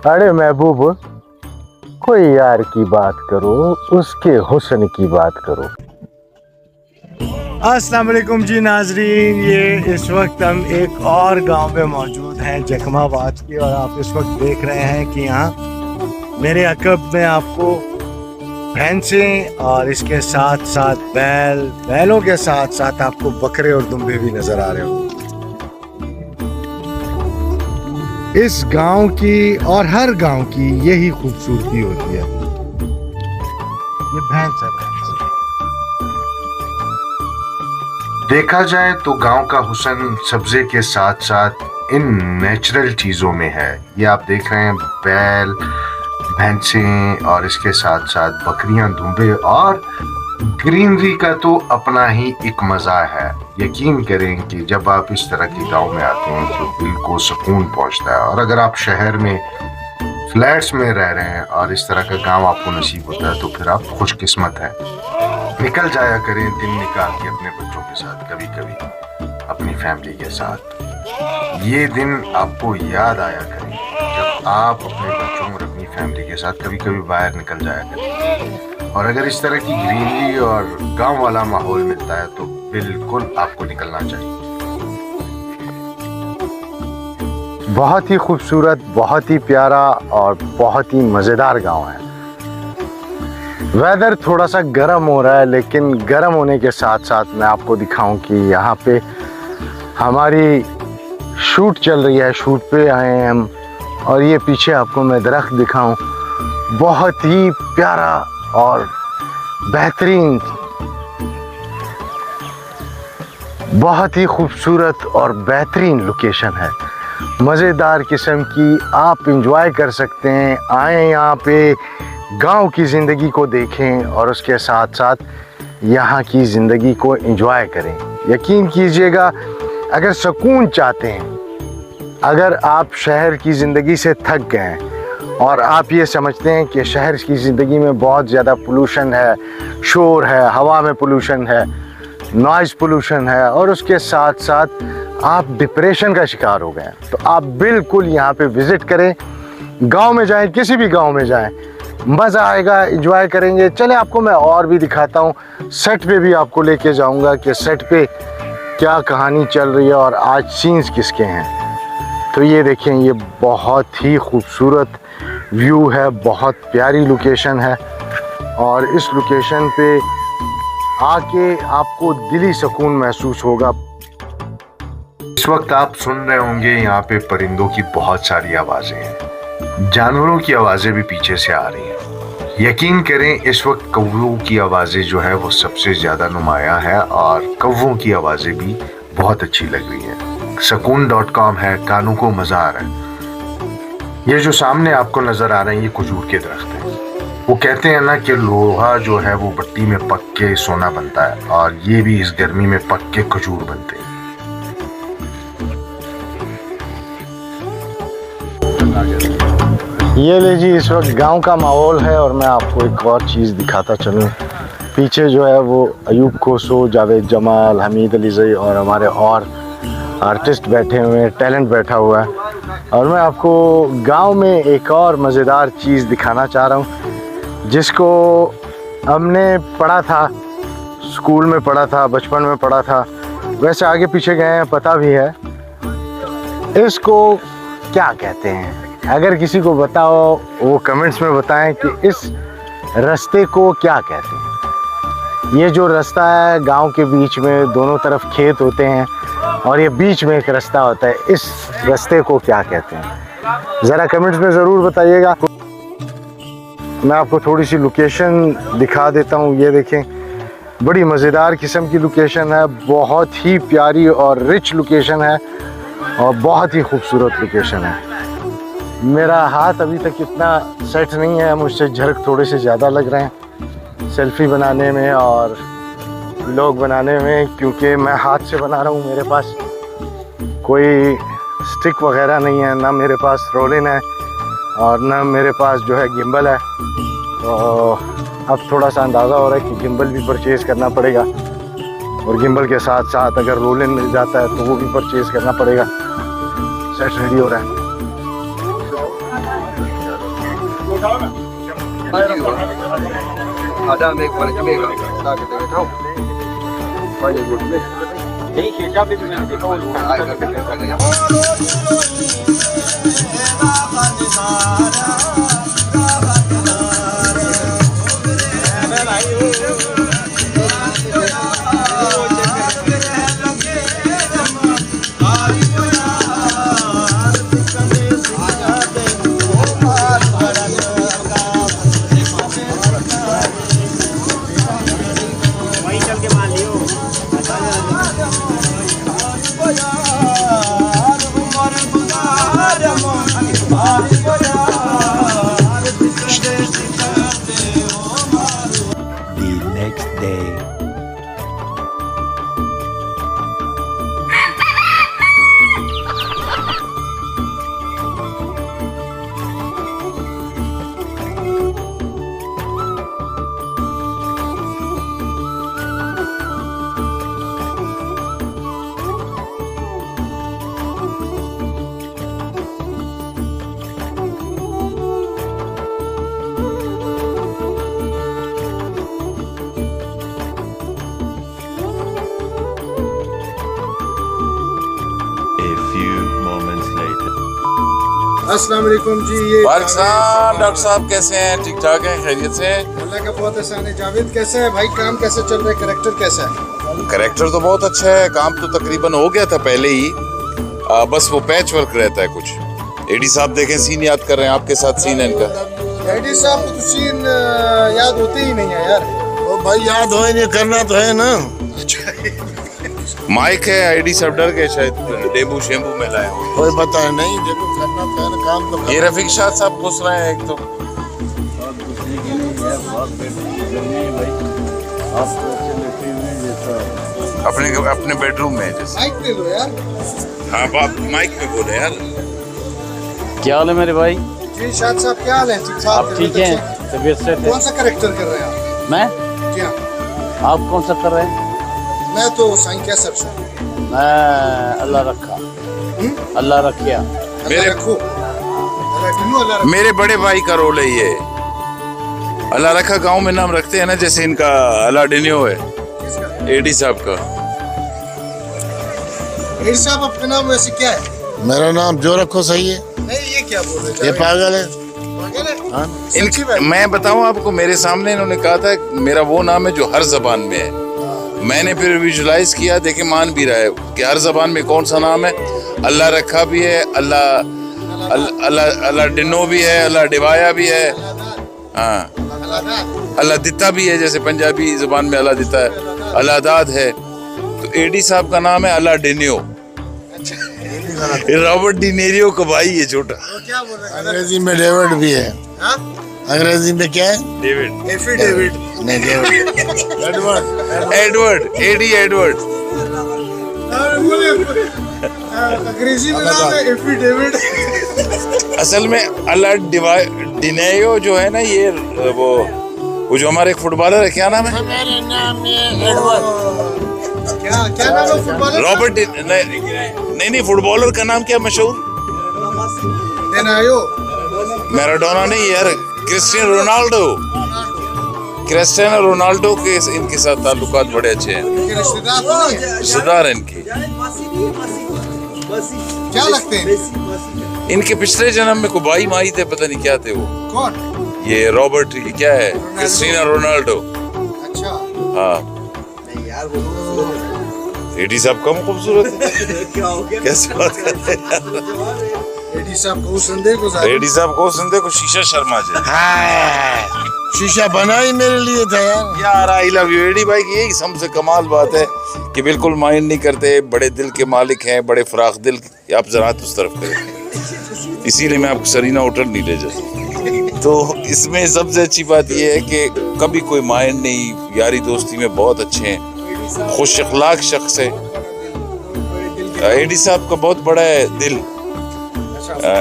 अरे महबूब, कोई यार की बात करो, उसके हुस्न की बात करो। अस्सलाम वालेकुम जी नाजरीन, ये इस वक्त हम एक और गांव में मौजूद हैं जखमाबाद की, और आप इस वक्त देख रहे हैं कि यहाँ मेरे अकब में आपको भैंसें और इसके साथ साथ बैलों के साथ साथ आपको बकरे और दुम्बे भी नजर आ रहे होंगे। इस गांव की और हर गांव की यही खूबसूरती होती है। ये भैंस है, भैंस। देखा जाए तो गांव का हुस्न सब्जे के साथ साथ इन नेचुरल चीजों में है। ये आप देख रहे हैं, बैल, भैंसें और इसके साथ साथ बकरियां, दुम्बे और ग्रीनरी का तो अपना ही एक मजा है। यकीन करें कि जब आप इस तरह के गांव में आते हैं तो दिल को सुकून पहुंचता है। और अगर आप शहर में फ्लैट्स में रह रहे हैं और इस तरह का गांव आपको नसीब होता है तो फिर आप खुशकिस्मत हैं। निकल जाया करें दिन निकाल के अपने बच्चों के साथ, कभी कभी अपनी फैमिली के साथ। ये दिन आपको याद आया करें जब आप अपने बच्चों और अपनी फैमिली के साथ कभी कभी बाहर निकल जाया करें। और अगर इस तरह की ग्रीनरी और गांव वाला माहौल मिलता है तो बिल्कुल आपको निकलना चाहिए। बहुत ही खूबसूरत, बहुत ही प्यारा और बहुत ही मज़ेदार गांव है। वेदर थोड़ा सा गर्म हो रहा है, लेकिन गर्म होने के साथ साथ मैं आपको दिखाऊं कि यहाँ पे हमारी शूट चल रही है। शूट पे आए हैं हम, और ये पीछे आपको मैं दरख्त दिखाऊं, बहुत ही प्यारा और बेहतरीन, बहुत ही खूबसूरत और बेहतरीन लोकेशन है। मज़ेदार किस्म की आप इंजॉय कर सकते हैं। आए यहाँ पे, गांव की ज़िंदगी को देखें और उसके साथ साथ यहाँ की ज़िंदगी को इंजॉय करें। यकीन कीजिएगा, अगर सुकून चाहते हैं, अगर आप शहर की ज़िंदगी से थक गए हैं और आप ये समझते हैं कि शहर की ज़िंदगी में बहुत ज़्यादा पोल्यूशन है, शोर है, हवा में पोल्यूशन है, नॉइज़ पोल्यूशन है, और उसके साथ साथ आप डिप्रेशन का शिकार हो गए हैं, तो आप बिल्कुल यहाँ पे विज़िट करें। गांव में जाएं, किसी भी गांव में जाएं, मज़ा आएगा, एंजॉय करेंगे। चले आपको मैं और भी दिखाता हूँ, सेट पे भी आपको लेके जाऊँगा कि सेट पे क्या कहानी चल रही है और आज सीन्स किसके हैं। तो ये देखें, ये बहुत ही खूबसूरत व्यू है, बहुत प्यारी लोकेशन है, और इस लोकेशन पे आके आपको दिली सुकून महसूस होगा। इस वक्त आप सुन रहे होंगे यहाँ पे परिंदों की बहुत सारी आवाजें हैं, जानवरों की आवाजें भी पीछे से आ रही हैं। यकीन करें, इस वक्त कौवों की आवाजें जो है वो सबसे ज्यादा नुमायां है, और कौवों की आवाजें भी बहुत अच्छी लग रही हैं। सकून.com है, कानों को मजा आ रहा है। ये जो सामने आपको नजर आ रहे हैं, ये खजूर के दरख्त हैं। वो कहते हैं ना कि लोहा जो है वो भट्टी में पक के सोना बनता है, और ये भी इस गर्मी में पक के खजूर बनते हैं। ये ले जी, इस वक्त गांव का माहौल है, और मैं आपको एक और चीज़ दिखाता चलूँ। पीछे जो है वो अयूब खोसो, जावेद जमाल, हमीद अलीज़ई और हमारे और आर्टिस्ट बैठे हुए हैं, टैलेंट बैठा हुआ है। और मैं आपको गांव में एक और मज़ेदार चीज़ दिखाना चाह रहा हूँ, जिसको हमने पढ़ा था, स्कूल में पढ़ा था, बचपन में पढ़ा था, वैसे आगे पीछे गए हैं, पता भी है। इसको क्या कहते हैं? अगर किसी को बताओ वो कमेंट्स में बताएं कि इस रास्ते को क्या कहते हैं। ये जो रास्ता है गांव के बीच में, दोनों तरफ खेत होते हैं और ये बीच में एक रास्ता होता है, इस रास्ते को क्या कहते हैं? ज़रा कमेंट्स में ज़रूर बताइएगा। मैं आपको थोड़ी सी लोकेशन दिखा देता हूँ। ये देखें, बड़ी मज़ेदार किस्म की लोकेशन है, बहुत ही प्यारी और रिच लोकेशन है, और बहुत ही खूबसूरत लोकेशन है। मेरा हाथ अभी तक इतना सेट नहीं है, मुझसे झरक थोड़े से ज़्यादा लग रहे हैं सेल्फ़ी बनाने में और व्लॉग बनाने में, क्योंकि मैं हाथ से बना रहा हूँ। मेरे पास कोई स्टिक वगैरह नहीं है, ना मेरे पास रोलिन है और ना मेरे पास जो है गिम्बल है। तो अब थोड़ा सा अंदाज़ा हो रहा है कि गिम्बल भी परचेज़ करना पड़ेगा, और गिम्बल के साथ साथ अगर रोलिन मिल जाता है तो वो भी परचेज़ करना पड़ेगा। सेट रेडी हो रहा है। ada make one make start के देखो पानी गुड में नहीं शेषा भी मैंने देखा आएगा अस्सलाम वालेकुम जी। ये वालेकुम डॉक्टर साहब, कैसे हैं? ठीक ठाक हैं? खैरियत से? अल्लाह का बहुत एहसान है। जावेद कैसा है भाई? काम कैसे चल रहा है? कैरेक्टर कैसा है? कैरेक्टर तो बहुत अच्छा है। काम तो तकरीबन हो गया था पहले ही, बस वो पैच वर्क रहता है कुछ। एडी साहब देखें, सीन याद कर रहे हैं, आपके साथ सीन है इनका। एडी साहब को तो सीन याद होते ही नहीं है यार। ओ भाई याद हो नहीं, करना तो है ना। माइक है, आईडी साहब डर गए शायद, डेबू शेम्बू में लाए हो। कोई पता है नहीं, देखो करना तो है ना, काम तो ये रफीक शाह साहब घुस रहे हैं एक तो। अपने बेडरूम में जैसे। माइक दे दो यार। हाँ बाप, माइक में बोले यार। क्या हाल है मेरे भाई? जी शाद साहब क्या हाल है? ठीक आप ठीक हैं? तबीयत से थे? कौन सा कैरेक्टर कर रहे हैं आप? मैं? जी हाँ, आप कौन सा कर रहे हैं? मैं तो संख्या सबसे। मैं अल्लाह रखा, अल्लाह रखिया। अल्लाह रखो, अल्लाह गिनो, अल्लाह रखो। मेरे बड़े भाई का रोल है ये। अल्लाह रखा गांव में नाम रखते हैं ना, जैसे इनका अल्लाह डिनियो है, किसका? एडी साहब का। एडी साहब आपका नाम वैसे क्या है? मेरा नाम जो रखो सही है। नहीं ये क्या बोल रहे हैं? ये पागल है। पागल है? हाँ? सच्ची बात। मैं बताऊं आपको, मेरे सामने इन्होंने कहा था मेरा वो नाम है जो हर जबान में है। मैंने फिर विजुलाइज किया, देखे मान भी रहा है कि हर जबान में कौन सा नाम है। अल्लाह रखा भी है, अल्लाह डिनो भी है, अल्लाह डिवाया भी है, हाँ अल्लाह दिता भी है, जैसे पंजाबी जबान में अल्लाह दिता है, अल्लाह दाद है। तो एडी साहब का नाम है अल्लाह डिनियो। रॉबर्ट डिनेरियो का भाई है छोटा। तो क्या बोल रहे हैं? अंग्रेजी में डेविड भी है। हाँ? अंग्रेजी में क्या है? David, affidavit. नहीं David, Edward. Edward, Eddie Edward. अंग्रेजी में नाम है एफिडेविट। असल में अल्लाह डिनेरियो जो है ना, ये वो जो हमारे एक फुटबॉलर है, क्या नाम है? मेरा नाम है एडवर्ड। क्या क्या नाम है फुटबॉलर? रॉबर्ट नहीं, फुटबॉलर का नाम क्या मशहूर? डेनायो। मैराडोना नहीं यार, क्रिस्टियानो रोनाल्डो के इनके साथ ताल्लुकात बड़े अच्छे हैं, इनके रिश्तेदार तो नहीं है? रिश्तेदार हैं इनके। क्या लगते हैं? इनके पिछले जन्म में कोई भाई माई थे, पता नहीं क्या थे वो। कौन? ये रॉबर्ट, ये क्या है? Cristiano Ronaldo. अच्छा। हाँ, एडी साहब कम खूबसूरत है। कैसे बात कर रहे हैं? एडी साहब को संदेह को एडी साहब को संदे को शीशा शर्मा जी। हाँ, शीशा बना ही मेरे लिए था यार आई लव यू एडी भाई की यही सबसे कमाल बात है कि बिल्कुल माइंड नहीं करते, बड़े दिल के मालिक हैं, बड़े फराख दिल। आप जरा उस तरफ करें, इसीलिए मैं आपको सरीना होटल नहीं ले जाता। तो इसमें सबसे अच्छी बात यह है कि कभी कोई माइंड नहीं, यारी दोस्ती में बहुत अच्छे हैं, खुश अखलाक शख्स है। एडी साहब का बहुत बड़ा है दिल,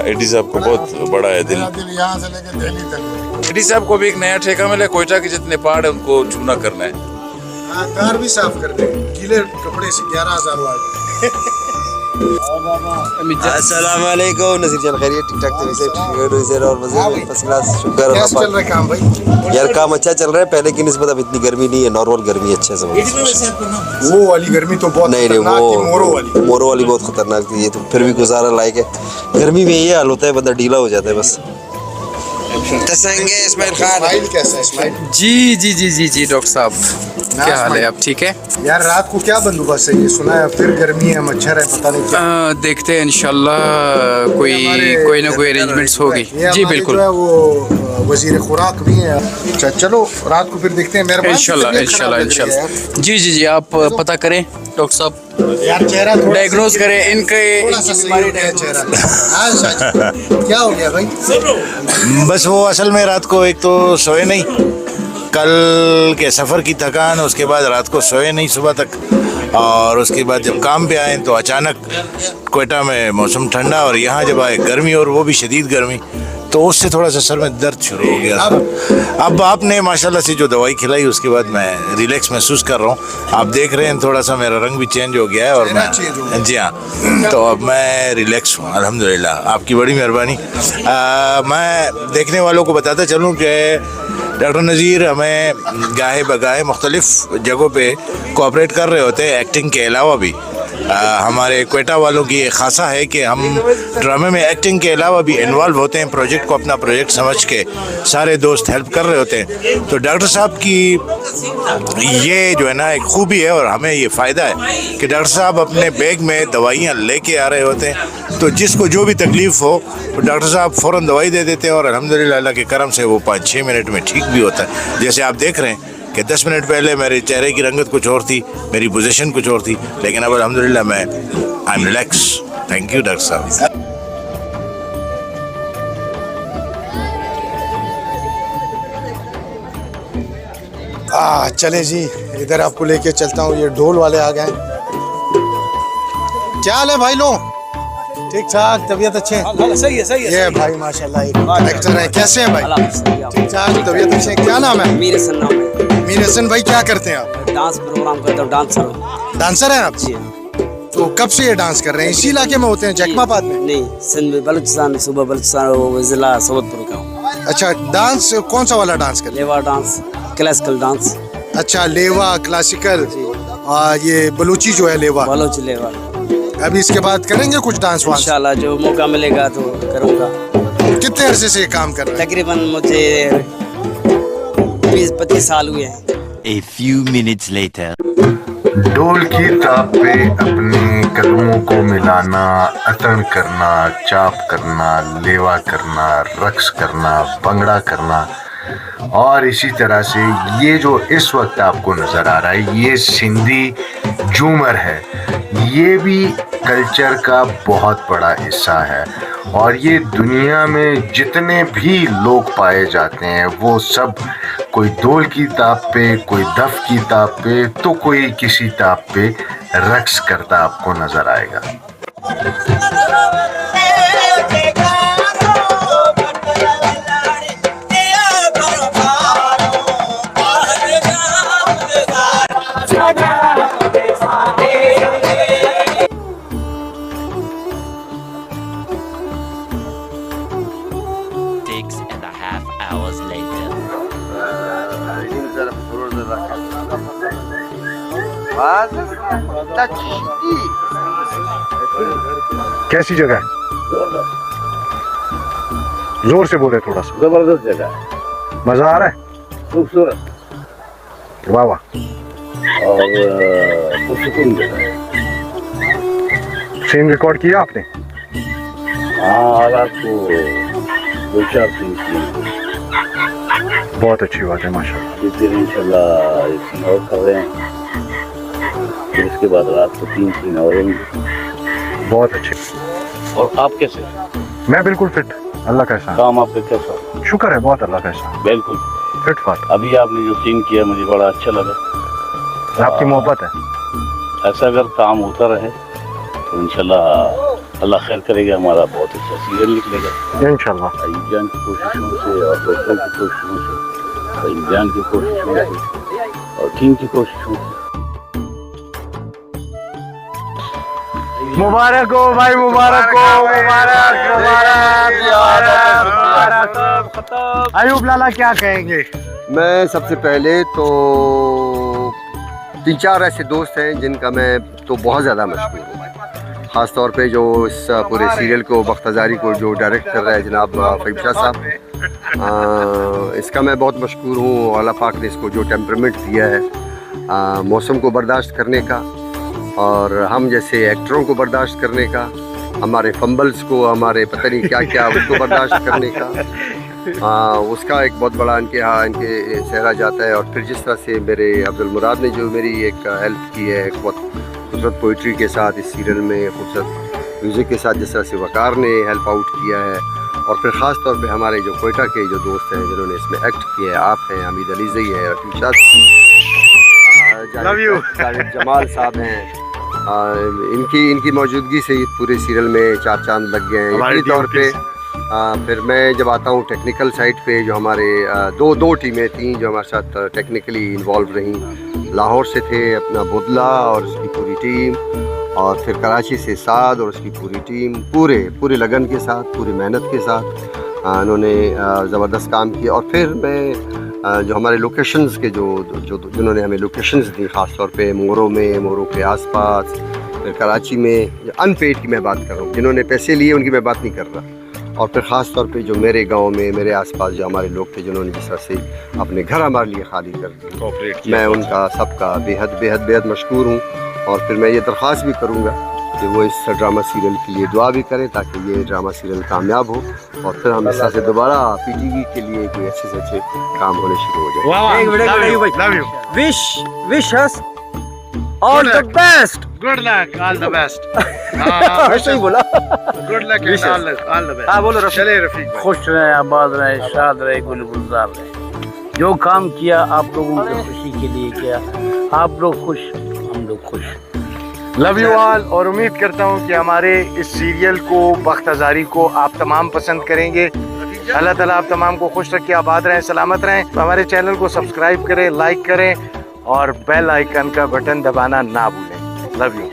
एडी साहब को बहुत बड़ा है दिल। यहाँ से लेकर दिल्ली तक। एडी साहब को भी एक नया ठेका मिला, कोयटा के जितने पहाड़ है उनको चूना करना है। हाँ, कार भी साफ कर दे, गीले कपड़े से 11,000 वाट। अस्सलाम वालेकुम नसीर जान खैरियत ठीक ठाक तरीके से और मजे में फर्स्ट क्लास शुक्र अल्लाह कैसे चल रहा है काम भाई? पाक। यार काम अच्छा चल रहा है पहले की निस्बत अब इतनी गर्मी नहीं है नॉर्मल गर्मी अच्छे से वो वाली गर्मी तो बहुत नहीं खतरनाक थी, मोरो वाली। बहुत खतरनाक थी ये तो फिर भी गुजारा लायक है। गर्मी में ये हाल होता है बंदा ढीला हो जाता है बस। इस्माइल खान इस्माइल कैसा है इस्माइल? जी डॉक्टर साहब क्या हाल है आप ठीक है? यार रात को क्या बंदोबस्त है? ये सुना है फिर गर्मी है, मच्छर है, पता नहीं क्या। देखते हैं इंशाल्लाह कोई ना कोई अरेंजमेंट्स होगी। ये जी हमारे बिल्कुल जो है वो वजीर खुराक भी है। अच्छा चलो रात को फिर देखते हैं। मेहरबानी इंशाल्लाह तबीयत खराब लग रही है इंशाल्लाह। यार। जी आप पता करें डॉक्टर साहब, यार चेहरा थोड़ा डायग्नोज करें इनके थोड़ा सा बीमारी हो गया चेहरा। हाँ सच। क्या हो गया भाई? बस वो असल में रात को एक तो सोए नहीं, कल के सफ़र की थकान, उसके बाद रात को सोए नहीं सुबह तक, और उसके बाद जब काम पे आए तो अचानक क्वेटा में मौसम ठंडा और यहाँ जब आए गर्मी, और वो भी शदीद गर्मी, तो उससे थोड़ा सा सर में दर्द शुरू हो गया। अब आपने माशाल्लाह से जो दवाई खिलाई उसके बाद मैं रिलैक्स महसूस कर रहा हूँ। आप देख रहे हैं थोड़ा सा मेरा रंग भी चेंज हो गया है और मैं जी हाँ, तो अब मैं रिलैक्स हूँ अल्हम्दुलिल्लाह, आपकी बड़ी मेहरबानी। मैं देखने वालों को बताता चलूँ कि डॉक्टर नज़ीर हमें गाहे बगाहे मुख्तलिफ़ जगहों पे कोऑपरेट कर रहे होते हैं एक्टिंग के अलावा भी। हमारे क्वेटा वालों की ये खासा है कि हम ड्रामे में एक्टिंग के अलावा भी इन्वॉल्व होते हैं, प्रोजेक्ट को अपना प्रोजेक्ट समझ के सारे दोस्त हेल्प कर रहे होते हैं। तो डॉक्टर साहब की ये जो है ना एक खूबी है और हमें ये फ़ायदा है कि डॉक्टर साहब अपने बैग में दवाइयाँ लेके आ रहे होते हैं, तो जिसको जो भी तकलीफ़ हो तो डॉक्टर साहब फ़ौरन दवाई दे देते हैं और अल्हम्दुलिल्लाह अल्लाह के करम से वो 5-6 मिनट में ठीक भी होता है। जैसे आप देख रहे हैं कि 10 मिनट पहले मेरे चेहरे की रंगत कुछ और थी, मेरी पोजीशन कुछ और थी, लेकिन अब अल्हम्दुलिल्लाह मैं I am relax. Thank you doctor साहब। चले जी इधर आपको लेके चलता हूँ। ये ढोल वाले आ गए। क्या हाल है भाई लोग? ठीक ठाक, तबीयत अच्छे? सही है ये भाई माशाल्लाह एक एक्टर है। कैसे हैं भाई? ठीक ठाक, तबीयत अच्छे। क्या नाम है? मीर हसन नाम है। मीर हसन भाई क्या करते हैं आप? डांस प्रोग्राम करता हूँ, डांसर हूँ। डांसर हैं आप? तो कब से ये डांस कर रहे हैं? इसी इलाके में होते हैं जखमाबाद में? नहीं, सिंध में बलूचिस्तान, सुबह बलूचिस्तान वो जिला सोबतपुर का हूँ। अच्छा, डांस कौन सा वाला डांस करते लेवा डांस, क्लासिकल डांस। हैं? अच्छा, लेवा क्लासिकल, ये बलूची जो है लेवा। बलूच लेवा। अभी इसके बाद करेंगे कुछ डांस वांस? इंशाल्लाह जो मौका मिलेगा तो करूँगा। कितने अरसे से ये काम कर रहे हैं? तकरीबन मुझे 20-25 साल हुए हैं। A few minutes later. डोल की ताप पे अपने कदमों को मिलाना, अतन करना, चाप करना, लेवा करना, रक्स करना, भंगड़ा करना, और इसी तरह से ये जो इस वक्त आपको नज़र आ रहा है ये सिंधी झूमर है। ये भी कल्चर का बहुत बड़ा हिस्सा है और ये दुनिया में जितने भी लोग पाए जाते हैं वो सब कोई ढोल की ताप पे, कोई दफ की ताप पे, तो कोई किसी ताप पे रक्स करता आपको नज़र आएगा। कैसी जगह है? जोर से बोले थोड़ा सा। जबरदस्त जगह है, मजा आ रहा है? खूबसूरत वाह वाह। और पुरसुकून जगह है। सीन रिकॉर्ड किया आपने? हाँ, रात को 2-4 सीन किए। बहुत अच्छी बात है माशाल्लाह। इस दिन इंशाल्लाह एक सीन और कर रहे हैं, फिर इसके बाद रात को 3 सीन और होंगे। बहुत अच्छे। और आप कैसे? मैं बिल्कुल फिट, अल्लाह का एहसान। काम आपका कैसा? शुक्र है बहुत, अल्लाह का एहसान। बिल्कुल फिट फाट। अभी आपने जो सीन किया मुझे बड़ा अच्छा लगा। आपकी मोहब्बत है। ऐसा अगर काम होता रहे तो इंशाल्लाह अल्लाह खैर करेगा, हमारा बहुत अच्छा सीरियल निकलेगा इंशाल्लाह। अयूब जान की कोशिशों से और दोस्तों की कोशिशों से, अयूब जान की कोशिशों से और टीम की कोशिशों से। मुबारक हो भाई, मुबारक हो, मुबारक मुबारक मुबारक। अयूब लाला क्या कहेंगे? मैं सबसे पहले तो 3-4 ऐसे दोस्त हैं जिनका मैं तो बहुत ज़्यादा मशहूर हूँ। ख़ास तौर पे जो इस पूरे सीरियल को बख्तज़ारी को जो डायरेक्ट कर रहा है जनाब फ़हीम शाह साहब, इसका मैं बहुत मशहूर हूँ। अल्लाह पाक ने इसको जो टेम्परामेंट दिया है मौसम को बर्दाश्त करने का और हम जैसे एक्टरों को बर्दाश्त करने का, हमारे फंबल्स को, हमारे पता नहीं क्या क्या उसको बर्दाश्त करने का, उसका एक बहुत बड़ा इनके यहाँ इनके सहरा जाता है। और फिर जिस तरह से मेरे अब्दुल मुराद ने जो मेरी एक हेल्प की है बहुत खूबसूरत पोइट्री के साथ इस सीरियल में, खूबसूरत म्यूज़िक के साथ जिस तरह से वकार ने हेल्प आउट किया है, और फिर ख़ास तौर पे हमारे जो कोयटा के जो दोस्त हैं जिन्होंने इसमें एक्ट किया है, आप हैं, हमीद अलीज़ई है, रफ़ीक शाह, जावेद जमाल साहब हैं, इनकी मौजूदगी से पूरे सीरियल में 4 चांद लग गए हैं इसी तौर पे। फिर मैं जब आता हूँ टेक्निकल साइड पे, जो हमारे दो टीमें थी जो हमारे साथ टेक्निकली इन्वॉल्व रहीं। लाहौर से थे अपना बुदला और उसकी पूरी टीम, और फिर कराची से साद और उसकी पूरी टीम, पूरे लगन के साथ, पूरी मेहनत के साथ उन्होंने ज़बरदस्त काम किया। और फिर मैं जो हमारे लोकेशंस के जो जिन्होंने हमें लोकेशंस दी, ख़ास तौर पे मोरों के आसपास, फिर कराची में अनपेड की मैं बात कर रहा हूँ, जिन्होंने पैसे लिए उनकी मैं बात नहीं कर रहा। और फिर ख़ास तौर पे जो मेरे गांव में मेरे आसपास जो हमारे लोग थे जिन्होंने जिस तरह से अपने घर हमारे लिए खाली कर दिए, मैं उनका सबका बेहद मशकूर हूँ। और फिर मैं ये दरख्वास्त भी करूँगा कि वो इस ड्रामा सीरियल के लिए दुआ भी करें ताकि ये ड्रामा सीरियल कामयाब हो, और फिर हम इस तरह से दोबारा PTV के लिए कोई अच्छे से अच्छे काम होने शुरू हो जाए। Wish us all the best. Good luck, all the best. सही बोला। Good luck, all the best. हाँ बोलो चले रफीक भाई। खुश रहे, आबाद रहे, शाद रहे, गुलगुजार रहे। जो काम किया आप लोगों की खुशी के लिए किया, आप लोग खुश, हम लोग खुश। लव यू ऑल, और उम्मीद करता हूँ कि हमारे इस सीरियल को, बख्तज़ारी को आप तमाम पसंद करेंगे। अल्लाह ताला आप तमाम को खुश रखे, आबाद रहें, सलामत रहें। हमारे चैनल को सब्सक्राइब करें, लाइक करें और बेल आइकन का बटन दबाना ना भूलें। Love you.